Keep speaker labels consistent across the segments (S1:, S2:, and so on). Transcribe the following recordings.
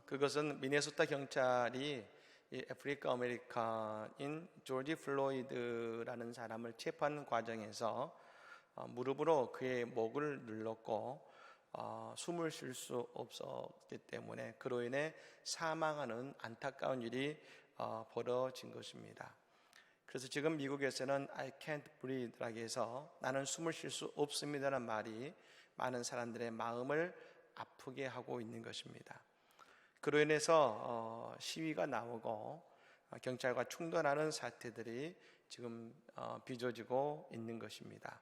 S1: 그것은 미네소타 경찰이 이 아프리카 아메리칸인 조지 플로이드라는 사람을 체포하는 과정에서 무릎으로 그의 목을 눌렀고 숨을 쉴 수 없었기 때문에 그로 인해 사망하는 안타까운 일이 벌어진 것입니다. 그래서 지금 미국에서는 I can't breathe라고 해서 나는 숨을 쉴 수 없습니다라는 말이 많은 사람들의 마음을 아프게 하고 있는 것입니다. 그로 인해서 시위가 나오고 경찰과 충돌하는 사태들이 지금 빚어지고 있는 것입니다.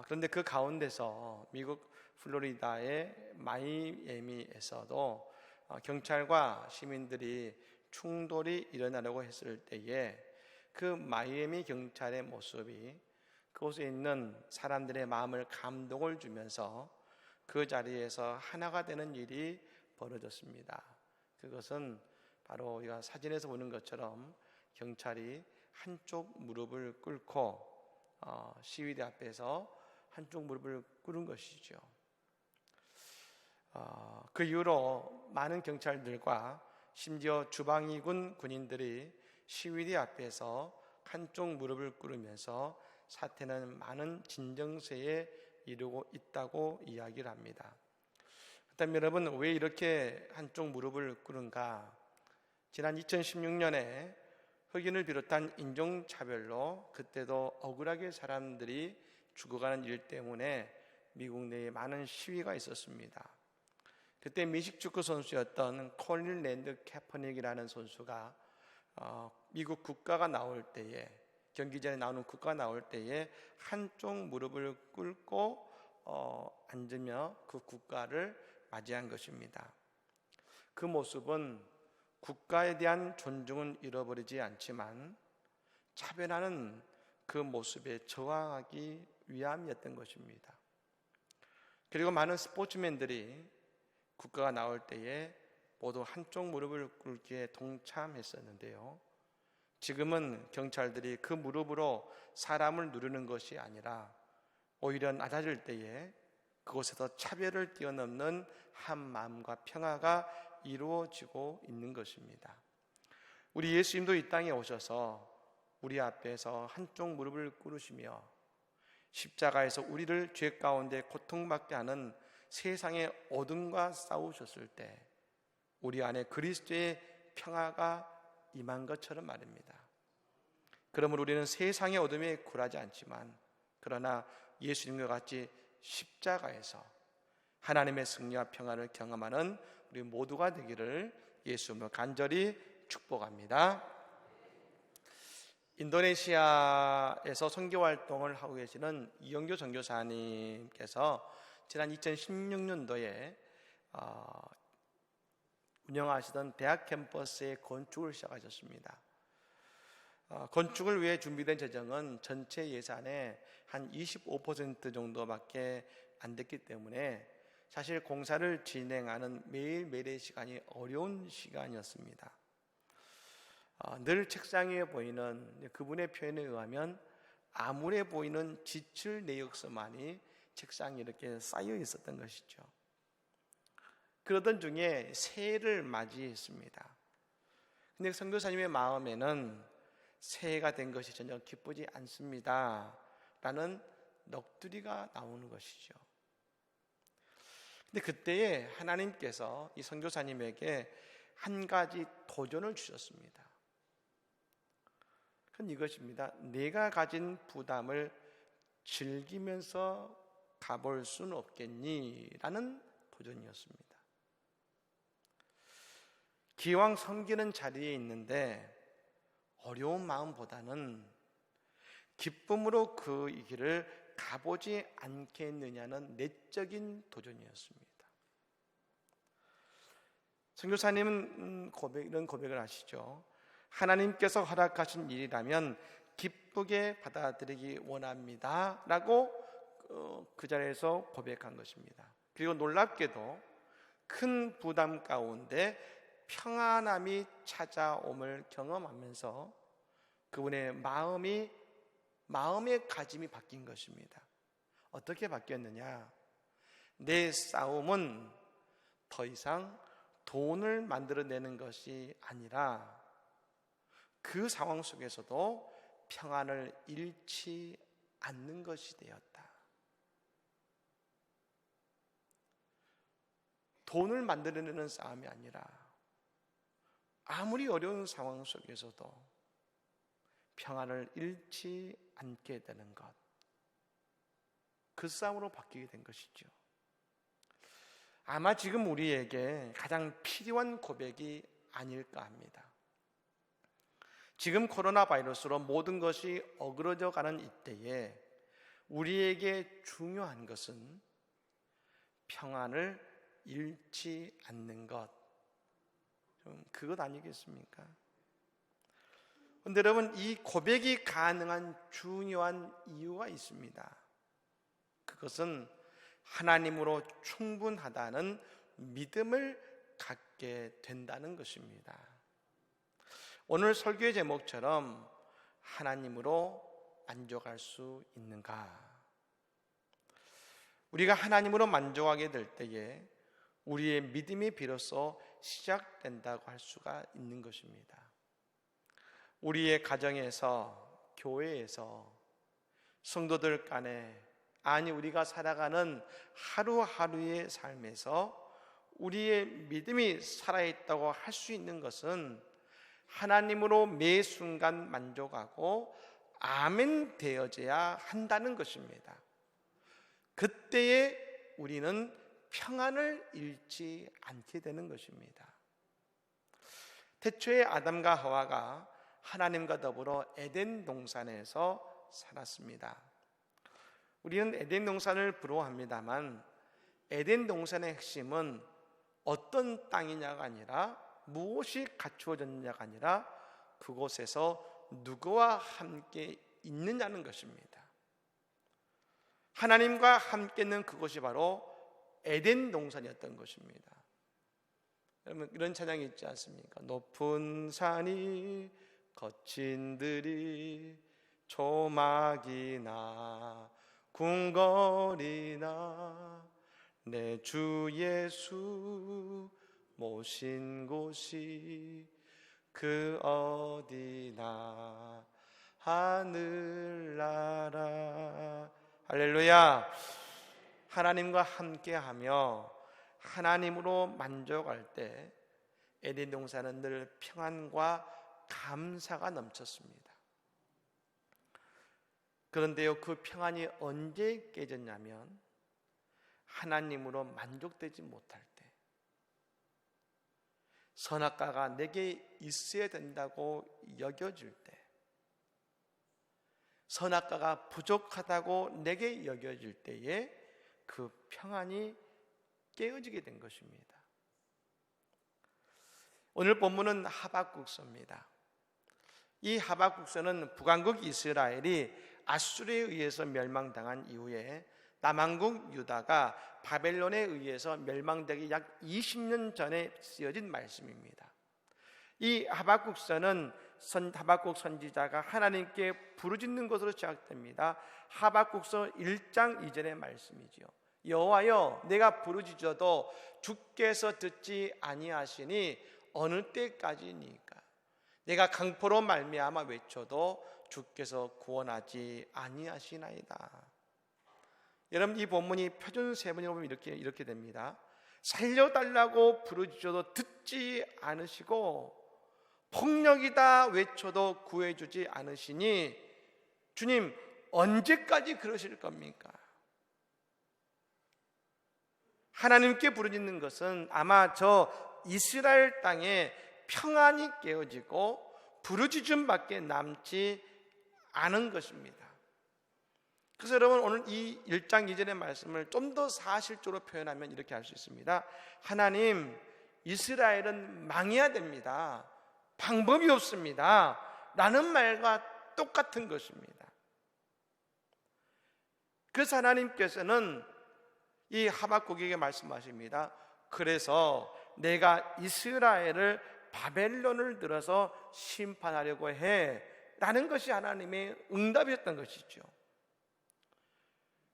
S1: 그런데 그 가운데서 미국 플로리다의 마이애미에서도 경찰과 시민들이 충돌이 일어나려고 했을 때에 그 마이애미 경찰의 모습이 그곳에 있는 사람들의 마음을 감동을 주면서 그 자리에서 하나가 되는 일이 벌어졌습니다. 그것은 바로 우리가 사진에서 보는 것처럼 경찰이 한쪽 무릎을 꿇고 시위대 앞에서 한쪽 무릎을 꿇은 것이죠. 그 이후로 많은 경찰들과 심지어 주방위군 군인들이 시위대 앞에서 한쪽 무릎을 꿇으면서 사태는 많은 진정세에 이르고 있다고 이야기를 합니다. 그렇다면 여러분, 왜 이렇게 한쪽 무릎을 꿇은가? 지난 2016년에 흑인을 비롯한 인종차별로 그때도 억울하게 사람들이 죽어가는 일 때문에 미국 내에 많은 시위가 있었습니다. 그때 미식축구 선수였던 콜린 랜드 캐퍼닉이라는 선수가 미국 국가가 나올 때에, 경기장에 나오는 국가가 나올 때에 한쪽 무릎을 꿇고 앉으며 그 국가를 맞이한 것입니다. 그 모습은 국가에 대한 존중은 잃어버리지 않지만 차별하는 그 모습에 저항하기 위함이었던 것입니다. 그리고 많은 스포츠맨들이 국가가 나올 때에 모두 한쪽 무릎을 꿇기에 동참했었는데요. 지금은 경찰들이 그 무릎으로 사람을 누르는 것이 아니라 오히려 낮아질 때에 그곳에서 차별을 뛰어넘는 한 마음과 평화가 이루어지고 있는 것입니다. 우리 예수님도 이 땅에 오셔서 우리 앞에서 한쪽 무릎을 꿇으시며 십자가에서 우리를 죄 가운데 고통받게 하는 세상의 어둠과 싸우셨을 때 우리 안에 그리스도의 평화가 임한 것처럼 말입니다. 그러므로 우리는 세상의 어둠에 굴하지 않지만 그러나 예수님과 같이 십자가에서 하나님의 승리와 평화를 경험하는 우리 모두가 되기를 예수님으로 간절히 축복합니다. 인도네시아에서 선교활동을 하고 계시는 이영교 선교사님께서 지난 2016년도에 운영하시던 대학 캠퍼스의 건축을 시작하셨습니다. 건축을 위해 준비된 재정은 전체 예산의 한 25% 정도밖에 안 됐기 때문에 사실 공사를 진행하는 매일매일의 시간이 어려운 시간이었습니다. 늘 책상 위에 보이는 그분의 표현에 의하면 암울해 보이는 지출 내역서만이 책상에 이렇게 쌓여 있었던 것이죠. 그러던 중에 새해를 맞이했습니다. 근데 선교사님의 마음에는 새해가 된 것이 전혀 기쁘지 않습니다 라는 넋두리가 나오는 것이죠. 근데 그때에 하나님께서 이 선교사님에게 한 가지 도전을 주셨습니다. 그건 이것입니다. 내가 가진 부담을 즐기면서 가볼 수는 없겠니? 라는 도전이었습니다. 기왕 섬기는 자리에 있는데 어려운 마음보다는 기쁨으로 그 길을 가보지 않겠느냐는 내적인 도전이었습니다. 선교사님은 이런 고백을 하시죠. 하나님께서 허락하신 일이라면 기쁘게 받아들이기 원합니다 라고 그 자리에서 고백한 것입니다. 그리고 놀랍게도 큰 부담 가운데 평안함이 찾아옴을 경험하면서 그분의 마음의 가짐이 바뀐 것입니다. 어떻게 바뀌었느냐? 내 싸움은 더 이상 돈을 만들어내는 것이 아니라 그 상황 속에서도 평안을 잃지 않는 것이 되었다. 돈을 만들어내는 싸움이 아니라 아무리 어려운 상황 속에서도 평안을 잃지 않게 되는 것, 그 싸움으로 바뀌게 된 것이죠. 아마 지금 우리에게 가장 필요한 고백이 아닐까 합니다. 지금 코로나 바이러스로 모든 것이 어그러져 가는 이때에 우리에게 중요한 것은 평안을 잃지 않는 것, 그것 아니겠습니까? 그런데 여러분, 이 고백이 가능한 중요한 이유가 있습니다. 그것은 하나님으로 충분하다는 믿음을 갖게 된다는 것입니다. 오늘 설교의 제목처럼 하나님으로 만족할 수 있는가? 우리가 하나님으로 만족하게 될 때에 우리의 믿음이 비로소 시작된다고 할 수가 있는 것입니다. 우리의 가정에서, 교회에서, 성도들 간에, 아니 우리가 살아가는 하루하루의 삶에서 우리의 믿음이 살아있다고 할 수 있는 것은 하나님으로 매 순간 만족하고 아멘 되어져야 한다는 것입니다. 그때에 우리는 평안을 잃지 않게 되는 것입니다. 태초에 아담과 하와가 하나님과 더불어 에덴 동산에서 살았습니다. 우리는 에덴 동산을 부러워합니다만 에덴 동산의 핵심은 어떤 땅이냐가 아니라 무엇이 갖추어졌느냐가 아니라 그곳에서 누구와 함께 있느냐는 것입니다. 하나님과 함께 있는 그것이 바로 에덴 동산이었던 것입니다. 여러분, 이런 찬양이 있지 않습니까? 높은 산이 거친 들이 조막이나 궁궐이나 내 주 예수 모신 곳이 그 어디나 하늘나라. 할렐루야. 하나님과 함께하며 하나님으로 만족할 때 에덴 동산은 늘 평안과 감사가 넘쳤습니다. 그런데요, 그 평안이 언제 깨졌냐면 하나님으로 만족되지 못할 때, 선악과가 내게 있어야 된다고 여겨질 때, 선악과가 부족하다고 내게 여겨질 때에 그 평안이 깨어지게 된 것입니다. 오늘 본문은 하박국서입니다. 이 하박국서는 북왕국 이스라엘이 아수르에 의해서 멸망당한 이후에 남왕국 유다가 바벨론에 의해서 멸망되기 약 20년 전에 쓰여진 말씀입니다. 이 하박국서는 하박국 선지자가 하나님께 부르짖는 것으로 시작됩니다. 하박국서 1장 2절의 말씀이지요. 여호와여, 내가 부르짖어도 주께서 듣지 아니하시니 어느 때까지니까? 내가 강포로 말미암아 외쳐도 주께서 구원하지 아니하시나이다. 여러분, 이 본문이 표준 세번으로 보면 이렇게 됩니다. 살려달라고 부르짖어도 듣지 않으시고 폭력이다 외쳐도 구해주지 않으시니 주님, 언제까지 그러실 겁니까? 하나님께 부르짖는 것은 아마 저 이스라엘 땅에 평안이 깨어지고 부르짖음밖에 남지 않은 것입니다. 그래서 여러분, 오늘 이 1장 2절의 말씀을 좀 더 사실적으로 표현하면 이렇게 할 수 있습니다. 하나님, 이스라엘은 망해야 됩니다. 방법이 없습니다. 라는 말과 똑같은 것입니다. 그래서 하나님께서는 이 하박국에게 말씀하십니다. 그래서 내가 이스라엘을 바벨론을 들어서 심판하려고 해, 라는 것이 하나님의 응답이었던 것이죠.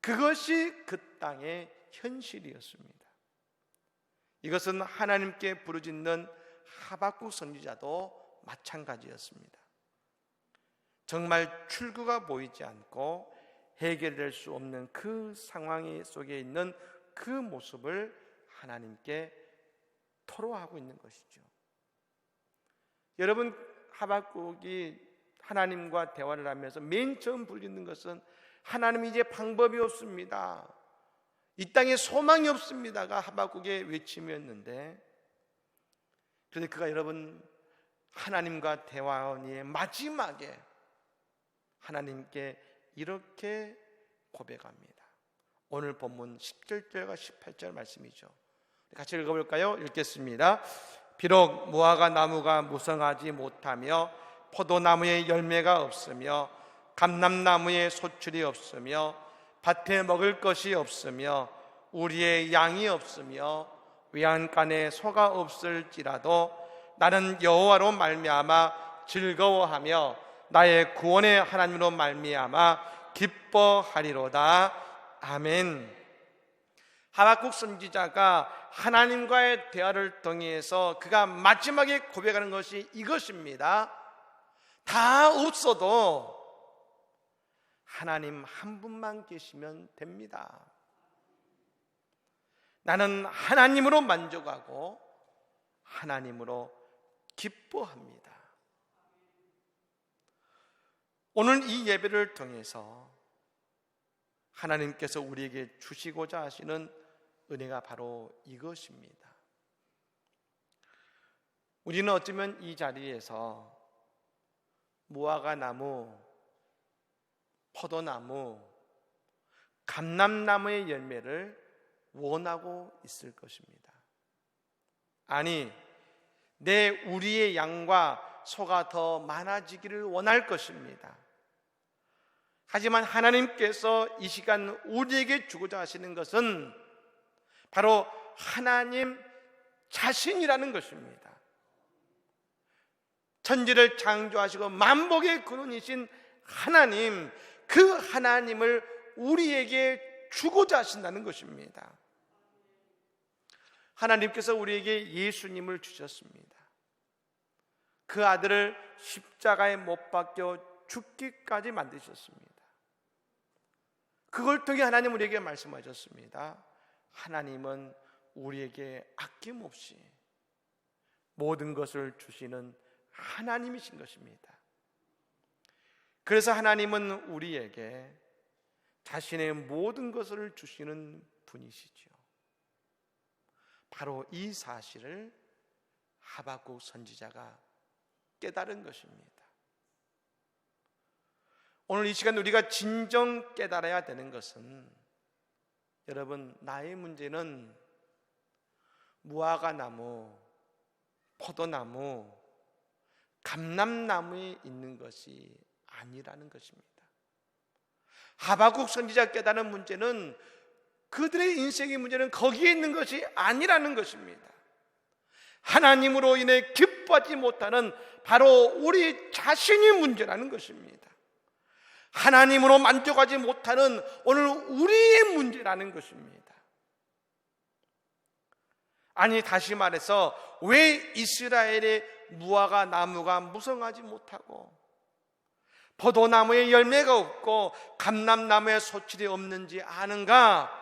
S1: 그것이 그 땅의 현실이었습니다. 이것은 하나님께 부르짖는 하박국 선지자도 마찬가지였습니다. 정말 출구가 보이지 않고 해결될 수 없는 그 상황 속에 있는 그 모습을 하나님께 토로하고 있는 것이죠. 여러분, 하박국이 하나님과 대화를 하면서 맨 처음 부르짖는 것은 하나님, 이제 방법이 없습니다, 이 땅에 소망이 없습니다가 하박국의 외침이었는데, 그런데 그가 여러분 하나님과 대화한 후에 마지막에 하나님께 이렇게 고백합니다. 오늘 본문 17절과 18절 말씀이죠. 같이 읽어볼까요? 읽겠습니다. 비록 무화과 나무가 무성하지 못하며 포도나무에 열매가 없으며 감람나무에 소출이 없으며 밭에 먹을 것이 없으며 우리의 양이 없으며 외양간에 소가 없을지라도 나는 여호와로 말미암아 즐거워하며 나의 구원의 하나님으로 말미암아 기뻐하리로다. 아멘. 하박국 선지자가 하나님과의 대화를 통해서 그가 마지막에 고백하는 것이 이것입니다. 다 없어도 하나님 한 분만 계시면 됩니다. 나는 하나님으로 만족하고 하나님으로 기뻐합니다. 오늘 이 예배를 통해서 하나님께서 우리에게 주시고자 하시는 은혜가 바로 이것입니다. 우리는 어쩌면 이 자리에서 무화과 나무, 포도나무, 감람나무의 열매를 원하고 있을 것입니다. 아니, 우리의 양과 소가 더 많아지기를 원할 것입니다. 하지만 하나님께서 이 시간 우리에게 주고자 하시는 것은 바로 하나님 자신이라는 것입니다. 천지를 창조하시고 만복의 근원이신 하나님, 그 하나님을 우리에게 주고자 하신다는 것입니다. 하나님께서 우리에게 예수님을 주셨습니다. 그 아들을 십자가에 못 박혀 죽기까지 만드셨습니다. 그걸 통해 하나님 우리에게 말씀하셨습니다. 하나님은 우리에게 아낌없이 모든 것을 주시는 하나님이신 것입니다. 그래서 하나님은 우리에게 자신의 모든 것을 주시는 분이시죠. 바로 이 사실을 하박국 선지자가 깨달은 것입니다. 오늘 이 시간 우리가 진정 깨달아야 되는 것은, 여러분, 나의 문제는 무화과 나무, 포도나무, 감람나무에 있는 것이 아니라는 것입니다. 하박국 선지자 깨달은 문제는, 그들의 인생의 문제는 거기에 있는 것이 아니라는 것입니다. 하나님으로 인해 기뻐하지 못하는 바로 우리 자신이 문제라는 것입니다. 하나님으로 만족하지 못하는 오늘 우리의 문제라는 것입니다. 아니, 다시 말해서 왜 이스라엘의 무화과 나무가 무성하지 못하고 포도나무에 열매가 없고 감람나무에 소출이 없는지 아는가?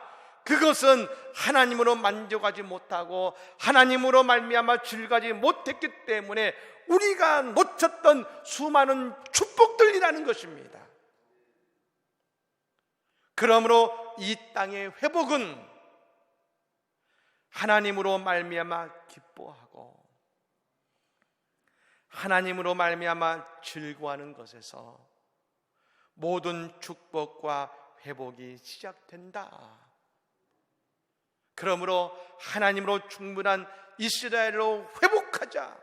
S1: 그것은 하나님으로 만족하지 못하고 하나님으로 말미암아 즐거워하지 못했기 때문에 우리가 놓쳤던 수많은 축복들이라는 것입니다. 그러므로 이 땅의 회복은 하나님으로 말미암아 기뻐하고 하나님으로 말미암아 즐거워하는 것에서 모든 축복과 회복이 시작된다. 그러므로 하나님으로 충분한 이스라엘로 회복하자,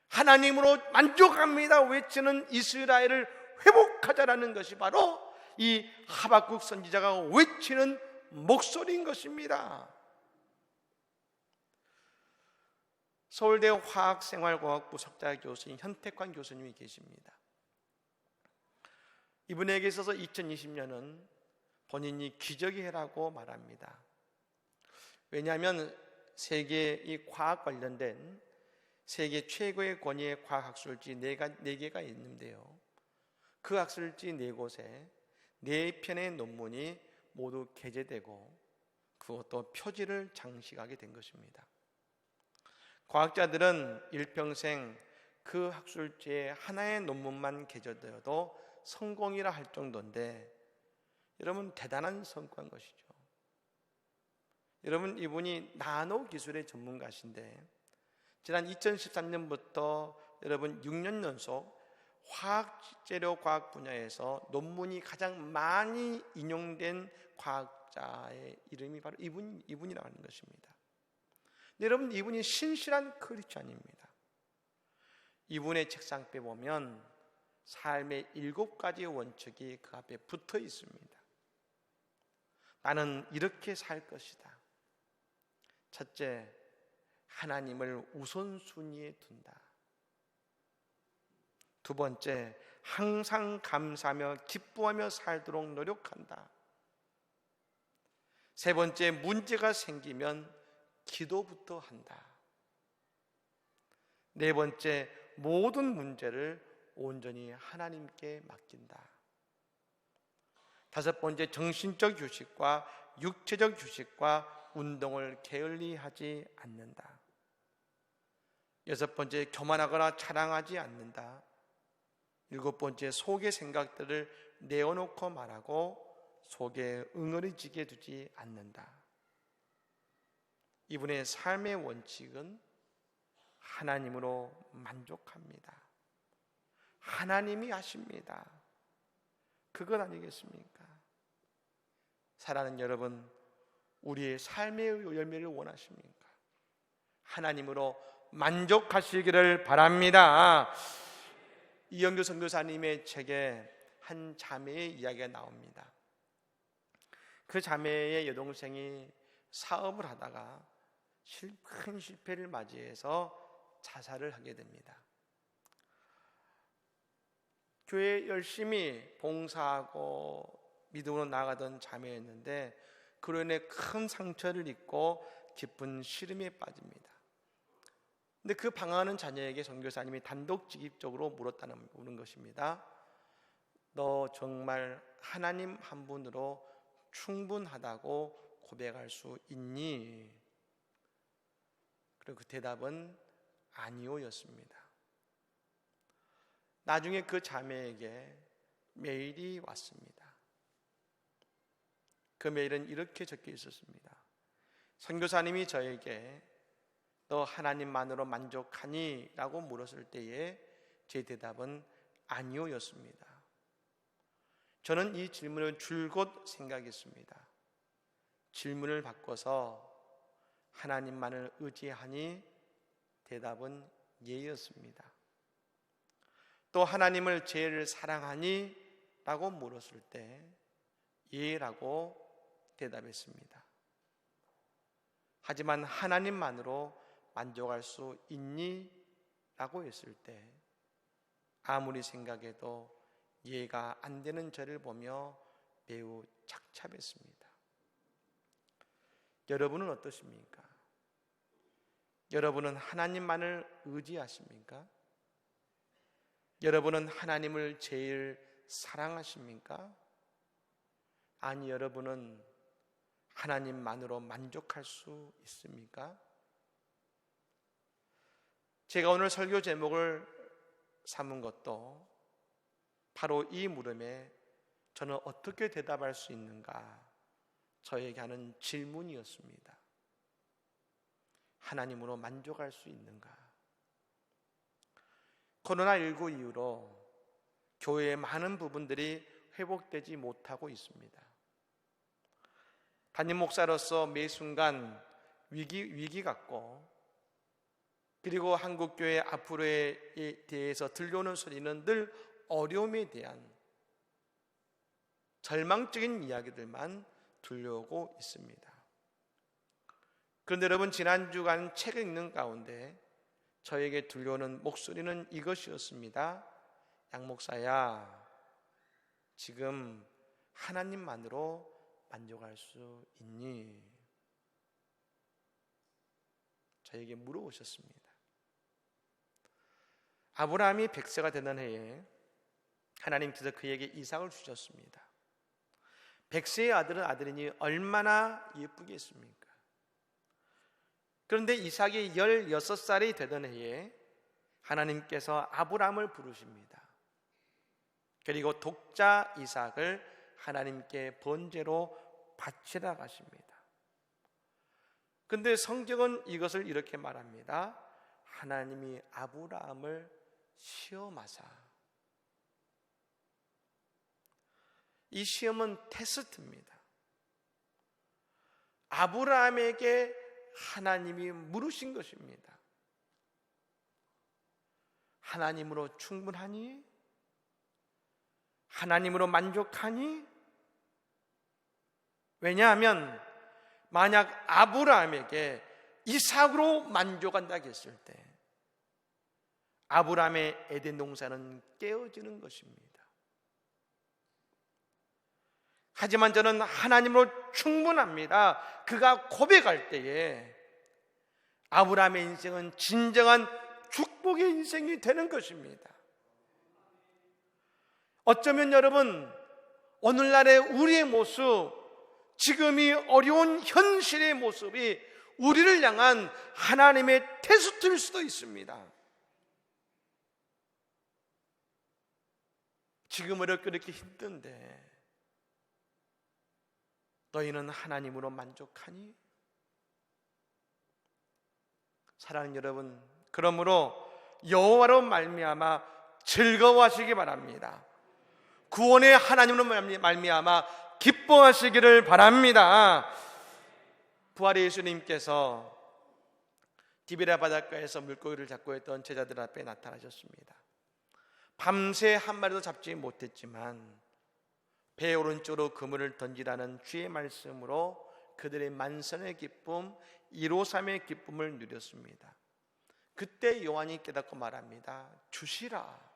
S1: 하나님으로 만족합니다 외치는 이스라엘을 회복하자라는 것이 바로 이 하박국 선지자가 외치는 목소리인 것입니다. 서울대 화학생활공학부 석좌 교수인 현택환 교수님이 계십니다. 이분에게 있어서 2020년은 본인이 기적의 해라고 말합니다. 왜냐하면 세계 이 과학 관련된 세계 최고의 권위의 과학학술지 네 개가 있는데요. 그 학술지 네 곳에 네 편의 논문이 모두 게재되고 그것도 표지를 장식하게 된 것입니다. 과학자들은 일평생 그 학술지에 하나의 논문만 게재되어도 성공이라 할 정도인데, 여러분 대단한 성과인 것이죠. 여러분, 이분이 나노 기술의 전문가신데 지난 2013년부터 여러분 6년 연속 화학재료 과학 분야에서 논문이 가장 많이 인용된 과학자의 이름이 바로 이분이라고 하는 것입니다. 여러분, 이분이 신실한 크리스찬입니다. 이분의 책상에 보면 삶의 7가지 원칙이 그 앞에 붙어 있습니다. 나는 이렇게 살 것이다. 첫째, 하나님을 우선순위에 둔다. 두 번째, 항상 감사하며 기뻐하며 살도록 노력한다. 세 번째, 문제가 생기면 기도부터 한다. 네 번째, 모든 문제를 온전히 하나님께 맡긴다. 다섯 번째, 정신적 휴식과 육체적 휴식과 운동을 게을리하지 않는다. 여섯 번째, 교만하거나 자랑하지 않는다. 일곱 번째, 속의 생각들을 내어놓고 말하고 속에 응어리지게 두지 않는다. 이분의 삶의 원칙은 하나님으로 만족합니다. 하나님이 하십니다. 그것 아니겠습니까? 사랑하는 여러분, 우리의 삶의 열매를 원하십니까? 하나님으로 만족하시기를 바랍니다. 이영규 선교사님의 책에 한 자매의 이야기가 나옵니다. 그 자매의 여동생이 사업을 하다가 큰 실패를 맞이해서 자살을 하게 됩니다. 교회에 열심히 봉사하고 믿음으로 나아가던 자매였는데 그로 인해 큰 상처를 입고 깊은 시름에 빠집니다. 근데 그 방황하는 자녀에게 선교사님이 단독직입적으로 물은 것입니다. 너 정말 하나님 한 분으로 충분하다고 고백할 수 있니? 그리고 그 대답은 아니요 였습니다. 나중에 그 자매에게 메일이 왔습니다. 그 메일은 이렇게 적혀 있었습니다. 선교사님이 저에게 너 하나님만으로 만족하니? 라고 물었을 때에 제 대답은 아니요 였습니다. 저는 이 질문을 줄곧 생각했습니다. 질문을 바꿔서 하나님만을 의지하니? 대답은 예였습니다. 또 하나님을 제일 사랑하니? 라고 물었을 때 예라고 대답했습니다. 하지만 하나님만으로 만족할 수 있니? 라고 했을 때 아무리 생각해도 이해가 안 되는 저를 보며 매우 착잡했습니다. 여러분은 어떠십니까? 여러분은 하나님만을 의지하십니까? 여러분은 하나님을 제일 사랑하십니까? 아니, 여러분은 하나님만으로 만족할 수 있습니까? 제가 오늘 설교 제목을 삼은 것도 바로 이 물음에 저는 어떻게 대답할 수 있는가 저에게 하는 질문이었습니다. 하나님으로 만족할 수 있는가? 코로나19 이후로 교회의 많은 부분들이 회복되지 못하고 있습니다. 담임 목사로서 매 순간 위기 같고, 그리고 한국교회 앞으로에 대해서 들려오는 소리는 늘 어려움에 대한 절망적인 이야기들만 들려오고 있습니다. 그런데 여러분, 지난 주간 책을 읽는 가운데 저에게 들려오는 목소리는 이것이었습니다. 양 목사야, 지금 하나님만으로 만족할 수 있니? 저에게 물어오셨습니다. 아브라함이 100세가 되는 해에 하나님께서 그에게 이삭을 주셨습니다. 100세의 아들은 아들이니 얼마나 예쁘겠습니까? 그런데 이삭이 16살이 되던 해에 하나님께서 아브라함을 부르십니다. 그리고 독자 이삭을 하나님께 번제로 바치라 하십니다. 그런데 성경은 이것을 이렇게 말합니다. 하나님이 아브라함을 시험하사. 이 시험은 테스트입니다. 아브라함에게 하나님이 물으신 것입니다. 하나님으로 충분하니? 하나님으로 만족하니? 왜냐하면 만약 아브라함에게 이삭으로 만족한다 했을 때 아브라함의 에덴 동산은 깨어지는 것입니다. 하지만 저는 하나님으로 충분합니다. 그가 고백할 때에 아브라함의 인생은 진정한 축복의 인생이 되는 것입니다. 어쩌면 여러분, 오늘날의 우리의 모습, 지금이 어려운 현실의 모습이 우리를 향한 하나님의 테스트일 수도 있습니다. 지금 이렇게 힘든데 너희는 하나님으로 만족하니? 사랑하는 여러분, 그러므로 여호와로 말미암아 즐거워하시기 바랍니다. 구원의 하나님으로 말미암아 기뻐하시기를 바랍니다. 부활의 예수님께서 디베랴 바닷가에서 물고기를 잡고 있던 제자들 앞에 나타나셨습니다. 밤새 한 마리도 잡지 못했지만 배 오른쪽으로 그물을 던지라는 주의 말씀으로 그들의 만선의 기쁨, 153의 기쁨을 누렸습니다. 그때 요한이 깨닫고 말합니다. 주시라.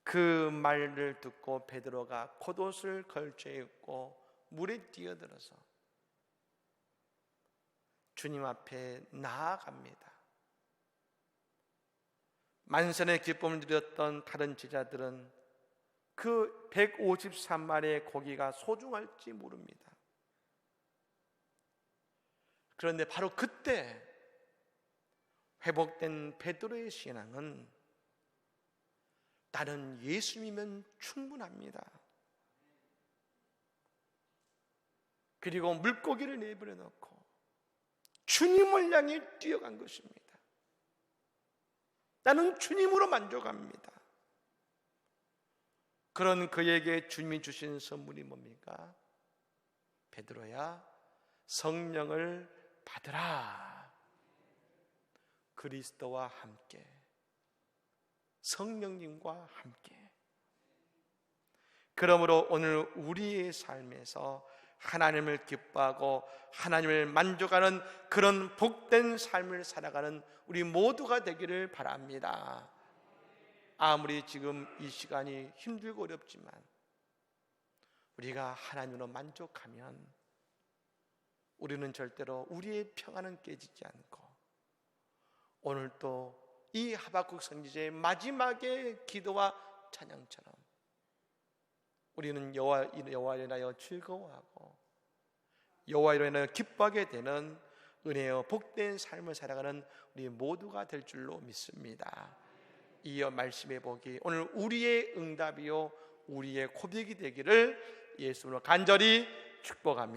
S1: 그 말을 듣고 베드로가 겉옷을 걸쳐 입고 물에 뛰어들어서 주님 앞에 나아갑니다. 만선의 기쁨을 누렸던 다른 제자들은 그 153마리의 고기가 소중할지 모릅니다. 그런데 바로 그때 회복된 베드로의 신앙은 나는 예수님이면 충분합니다. 그리고 물고기를 내버려 놓고 주님을 향해 뛰어간 것입니다. 나는 주님으로 만족합니다. 그런 그에게 주님이 주신 선물이 뭡니까? 베드로야, 성령을 받으라. 그리스도와 함께, 성령님과 함께. 그러므로 오늘 우리의 삶에서 하나님을 기뻐하고 하나님을 만족하는 그런 복된 삶을 살아가는 우리 모두가 되기를 바랍니다. 아무리 지금 이 시간이 힘들고 어렵지만 우리가 하나님으로 만족하면 우리는 절대로 우리의 평안은 깨지지 않고 오늘 또 이 하박국 선지자의 마지막의 기도와 찬양처럼 우리는 여호와를 인하여 즐거워하고 여호와로 인하여 기뻐하게 되는 은혜와 복된 삶을 살아가는 우리 모두가 될 줄로 믿습니다. 이 말씀의 복이 오늘 우리의 응답이요 우리의 고백이 되기를 예수님으로 간절히 축복합니다.